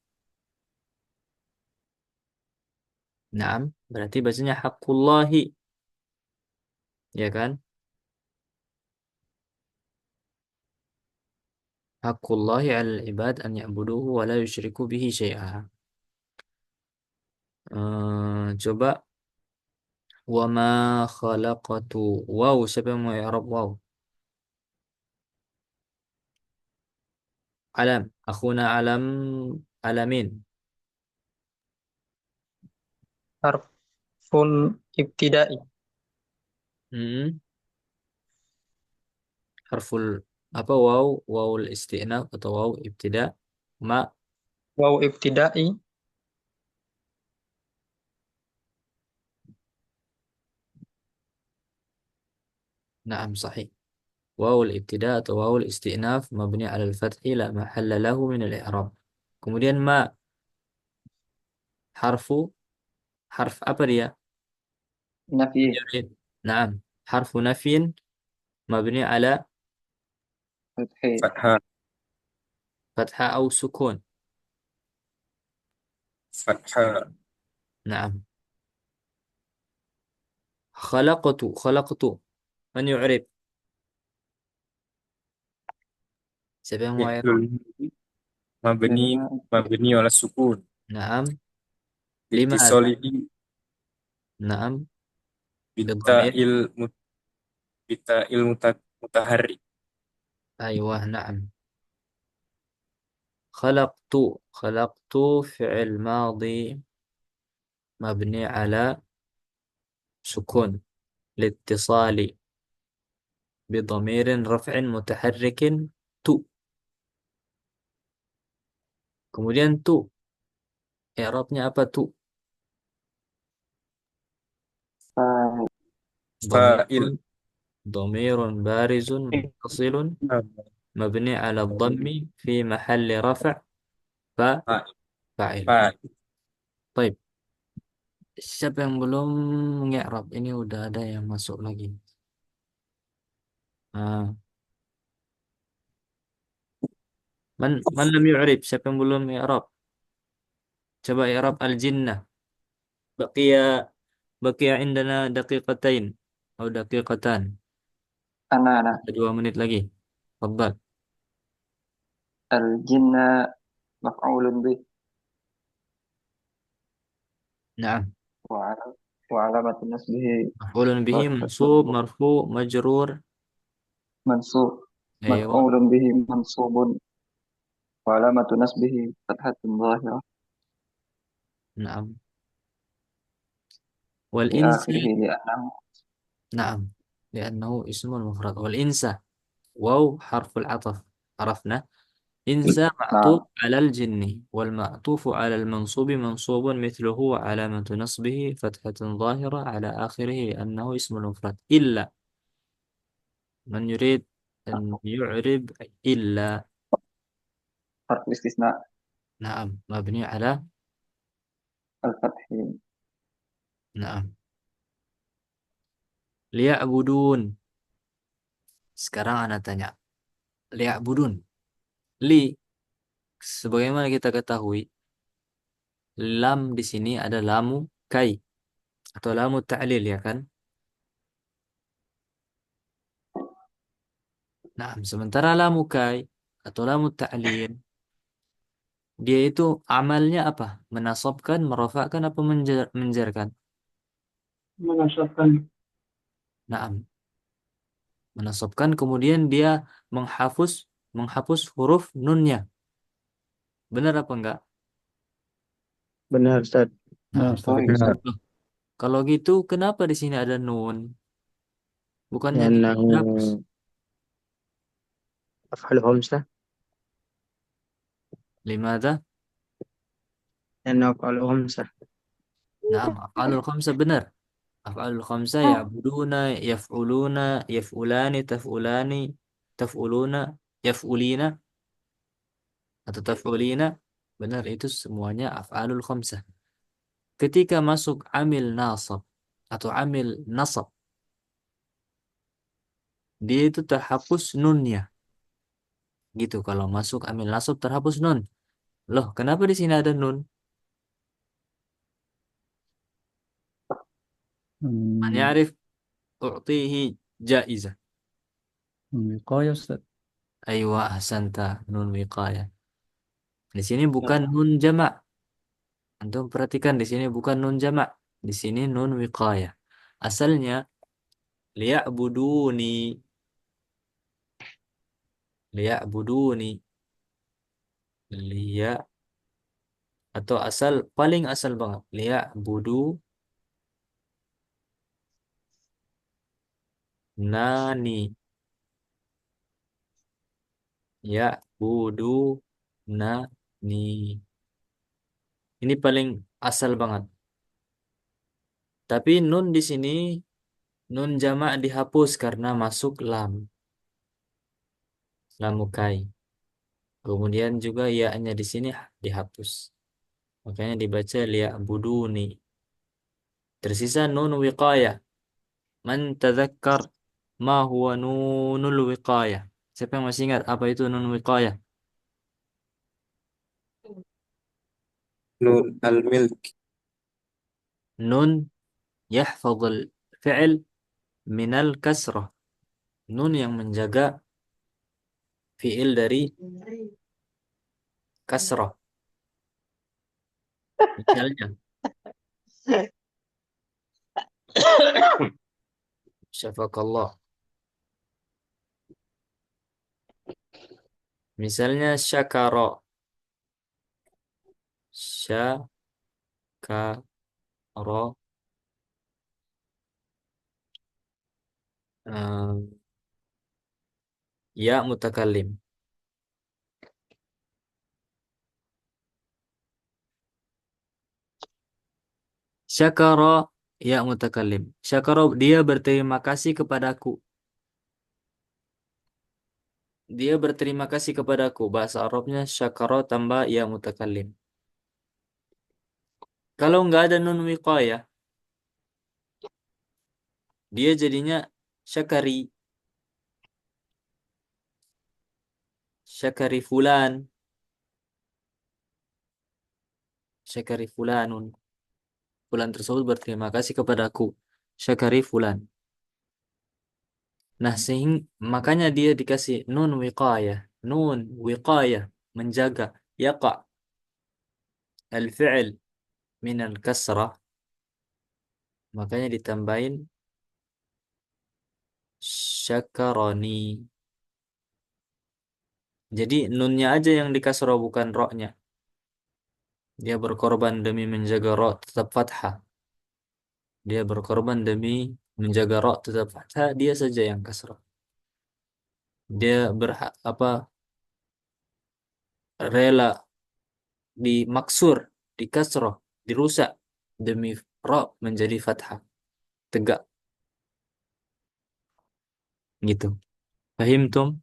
Naam, berarti bacanya haqqullahi, ya kan? Haqqullahi 'alal ibad an ya'buduhu wa la yusyriku bihi syai'a. Coba wa ma khalaqatu. Wow, siapa yang mau i'rab wow? Alam, akhuna alam, alamin. Harfun ibtida'i. Hmm. Harful apa waw, wawul isti'naf atau waw ibtida, ma. Waw ibtida'i. Naam sahih. Wawul ibtida atau wawul isti'naf mabni 'ala al-fathi la mahalla lahu min al-i'rab. Kemudian ma, harfu, harf apa dia? Nafi. Jarid. Naam, harfu nafin mabni 'ala Fathah. Fathah. fathah au sukun. Fathah. Naam. Khalaqtu, khalaqtu. Man yu'rib? Siapa yang mau i'rab? Fi'lul mabni mabni ala sukun. Naam. Limadha? Ittisalihi Naam. Bidhamir. bita'il bita'il mutaharrik. Aywa, naam. خلقت خلقت فعل ماضي مبني على سكون لاتصال بضمير رفع متحرك تو. Kemudian tu, i'rabnya apa tu? Fa- ضمير Fa'il. ضمير بارز متصل مبني على الضم في محل رفع فاعل. Fa'il. طيب, siapa yang belum mengi'rab? Ini udah ada yang masuk lagi. Ah, man lam yu'rib? Siapa yang belum i'rab? Coba i'rab al-jinnah. Baqiya baqiya indana daqiqatain atau daqiqatan. Anak-anak. Ada 2 menit lagi. تفضل. الجن مفعول به. نعم. وعلى وعلامة نصبه مفعول به منصوب فتحة مرفوع مجرور. منصوب. أيوة. مفعول به منصوب وعلامة نصبه فتحة ظاهرة نعم. في والإنس. آخره لأنه نعم، لأنه اسم المفرد. والإنس واو حرف العطف، عرفنا. إنسى معطوف نعم. على الجن، والمعطوف على المنصوب منصوب مثله، وعلامة نصبه فتحة ظاهرة على آخره لأنه اسم المفرد. إلا من يريد أن يعرب إلا. حرف الاستثناء نعم، مبني على. الفتح. نعم. ليعبدون. Sekarang anak tanya, liya'budun. Li, sebagaimana kita ketahui, lam di sini ada lamu kai atau lamu ta'lil, ya kan? Nah, sementara lamu kai atau lamu ta'lil, dia itu amalnya apa? Menasabkan, merofakkan, apa menjarkan? menasabkan. Nah, menasabkan, kemudian dia menghapus menghapus huruf nunnya. Benar apa enggak? Benar, Ustaz. Nah, Nah, Oh Ustaz. iya. Benar. loh, kalau gitu kenapa di sini ada nun? Bukannya لأنه dihapus? أفعل خمسة. Limada? لأنه أفعل خمسة. Nah, af'alul khamsah benar. Af'alul khamsah ya'buduna, yaf'uluna, yaf'ulani, taf'ulani, taf'uluna, yaf'ulina, atau taf'ulina. Benar, itu semuanya af'alul khamsah. Ketika masuk amil nasab atau amil nasab, dia itu terhapus nunnya. Gitu, kalau masuk amil nasab terhapus nun. Loh, kenapa di sini ada nun? Man Hmm, ya'rif u'tihi jaizah. wiqayah Ustaz. Aywa ahsanta, nun wiqayah. Di sini bukan nun jamak. Antum perhatikan, di sini bukan nun jamak. Di sini nun wiqayah. Asalnya liya'buduni, liya'buduni, liya, atau asal, paling asal banget, liya'budu nani, ya'budu nani. Ini paling asal banget. Tapi nun di sini, nun jamak dihapus karena masuk lam, lamukai. Kemudian juga ya-nya di sini dihapus. Makanya dibaca liya'buduni. Tersisa nun wiqayah. Man tadzakkar ma huwa nunul wiqayah. Siapa yang masih ingat apa itu nun wiqayah? Nun al-milk. Nun yahfazul fi'il minal kasrah. Nun yang menjaga fi'il dari kasrah. Misalnya, syafakallah. Misalnya syakara. Syakara. eh, ya mutakallim. Syakara ya mutakallim. Syakara, dia berterima kasih kepadaku. Dia berterima kasih kepadaku. Bahasa Arabnya syakara tambah ya mutakallim. Kalau nggak ada nun wiqayah, dia jadinya syakari. Syakari fulan. Syakari fulanun. Fulan tersebut berterima kasih kepadaku. Syakari fulan. Nah, makanya dia dikasih nun wiqayah. Nun wiqayah, menjaga. Yaqa al-fi'l min al-kasrah, makanya ditambahin syakaroni. Jadi nunnya aja yang dikasroh, bukan roknya. Dia berkorban demi menjaga rok tetap fathah. Dia berkorban demi menjaga rok tetap fathah. Dia saja yang kasroh. Dia rela dimaksur, dikasroh, dirusak demi rok menjadi fathah, tegak gitu. Paham tum?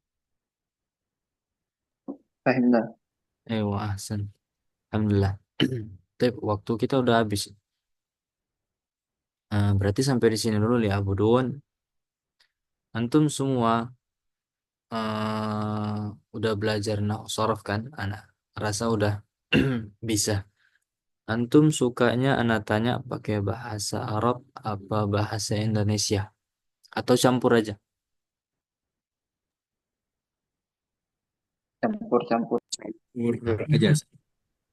Paham dah. Ahsan. Alhamdulillah. Tapi waktu kita udah habis. Berarti sampai di sini dulu ya Abu Duan. Antum semua udah belajar nahwu sorof kan? Anak rasa udah bisa. Antum sukanya anak tanya pakai bahasa Arab apa bahasa Indonesia? Atau campur aja? Campur-campur. Urut aja.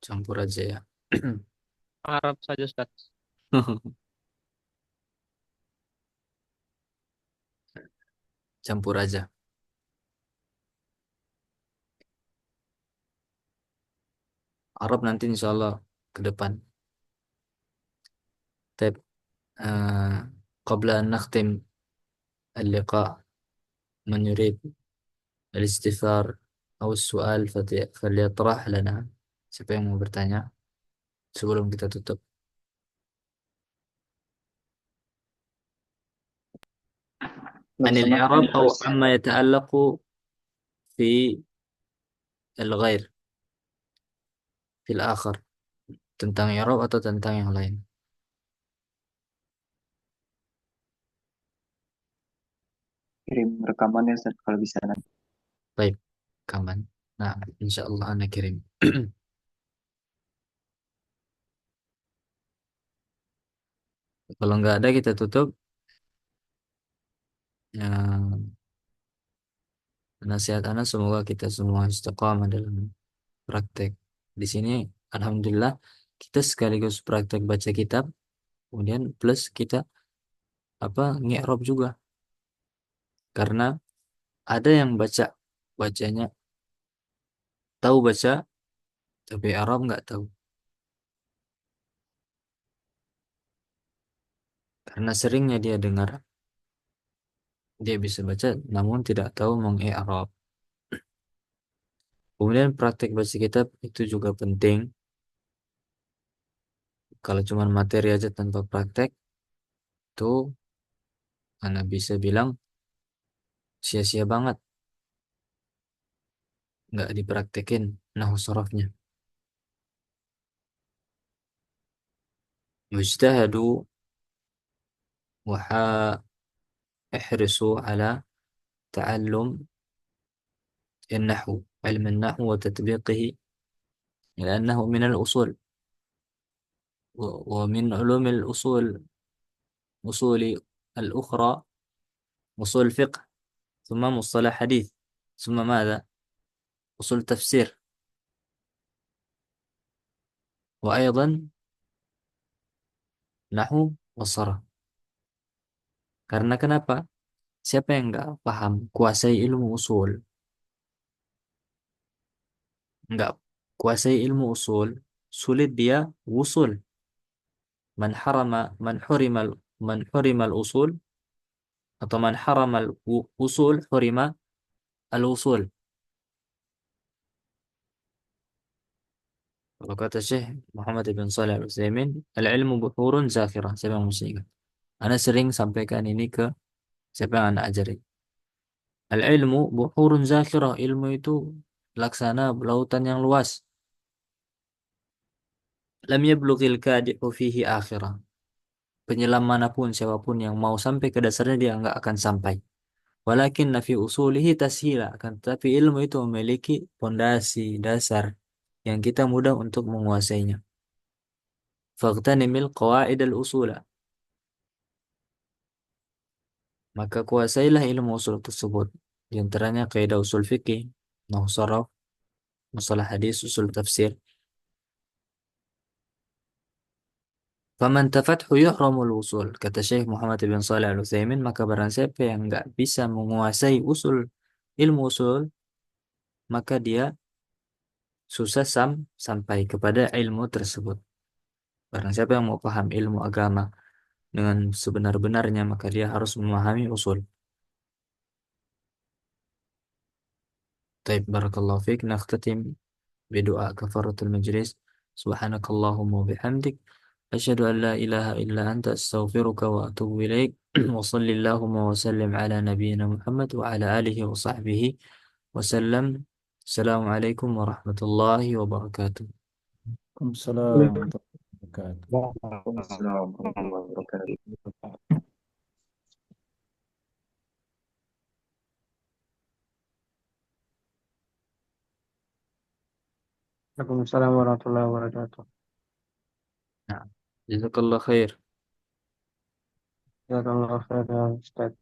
Campur aja ya. Arab saja Ustaz. Campur aja. Arab nanti insya Allah ke depan. Tapi qabla an nakhtim اللقاء من يريد الاستفسار أو السؤال فليطرح لنا. Siapa yang mau bertanya sebelum kita tutup? Loh, عن sama الإعراب أو Ustaz. عما يتعلق في الغير في الآخر, tentang i'rab atau tentang yang lain. Kirim rekamannya Ustaz kalau bisa nanti. Baik, kaman. Nah, insya Allah ana kirim. Kalau nggak ada kita tutup. Ya, nasihat ana semoga kita semua istiqamah dalam praktek. Di sini, alhamdulillah, kita sekaligus praktek baca kitab, kemudian plus kita ngi'rab juga. Karena ada yang bacanya tahu baca, tapi Arab nggak tahu. Karena seringnya dia dengar, dia bisa baca, namun tidak tahu meng-i'rab. Kemudian praktek baca kitab itu juga penting. Kalau cuma materi aja tanpa praktek, itu Anda bisa bilang sia-sia banget, nggak dipraktekin nahwu sorofnya. Mujtahadu wa ihrisu ala ta'allum النحو, علم النحو وتطبيقه, لأنه من الأصول, ومن علوم الأصول أصول الأخرى أصول الفقه, ثم مصطلح حديث, ثم ماذا؟ أصول تفسير, وأيضا نحو وصرف. Karena kenapa? Siapa yang nggak paham kuasai ilmu usul, nggak kuasai ilmu usul, sulit dia wusul. Man hurimal usul, atau man haramal usul hurima al usul. Kalau kata Syekh Muhammad ibn Shalih al Utsaimin, al-ilmu buhurun zakhirah. Siapa yang mesti ingat? Ana sering sampaikan ini ke siapa yang Anda ajari. Al-ilmu buhurun zakhirah. Ilmu itu laksana lautan yang luas. Lam yablughil kadihu fihi akhirah. Penyelam manapun, siapapun yang mau sampai ke dasarnya, dia nggak akan sampai. Walakin nafi usulihi tashila. Akan tetapi ilmu itu memiliki pondasi, dasar, yang kita mudah untuk menguasainya. Faghtanimil qawaid al-usula. maka kuasailah ilmu usul tersebut. Di antaranya kaidah usul fikih, nahwu sharaf, masalah hadis, usul tafsir. Faman tafathu yuhramul usul. Kata Syekh Muhammad bin Shalih Al-Utsaimin, maka barang siapa yang nggak bisa menguasai ilmu usul, maka dia susah sampai kepada ilmu tersebut. Barang siapa yang mau paham ilmu agama dengan sebenar-benarnya, maka dia harus memahami usul. Taib barakallahu fiik. Nakhtatim bidoa kafaratul majlis. Subhanakallahumma wa bihamdik. Asyhadu an la ilaha illa anta astaghfiruka wa atubu ilaik. Wa sallallahumma wa sallim ala nabiyyina Muhammad wa ala alihi wa sahbihi wa sallam. Assalamualaikum warahmatullahi wabarakatuh. Waalaikumsalam warahmatullahi wabarakatuh. Waalaikumsalam warahmatullahi wabarakatuh. Waalaikumsalam warahmatullahi wabarakatuh. Nah, jazakallah khair. Jazakallah khairan, Ustaz.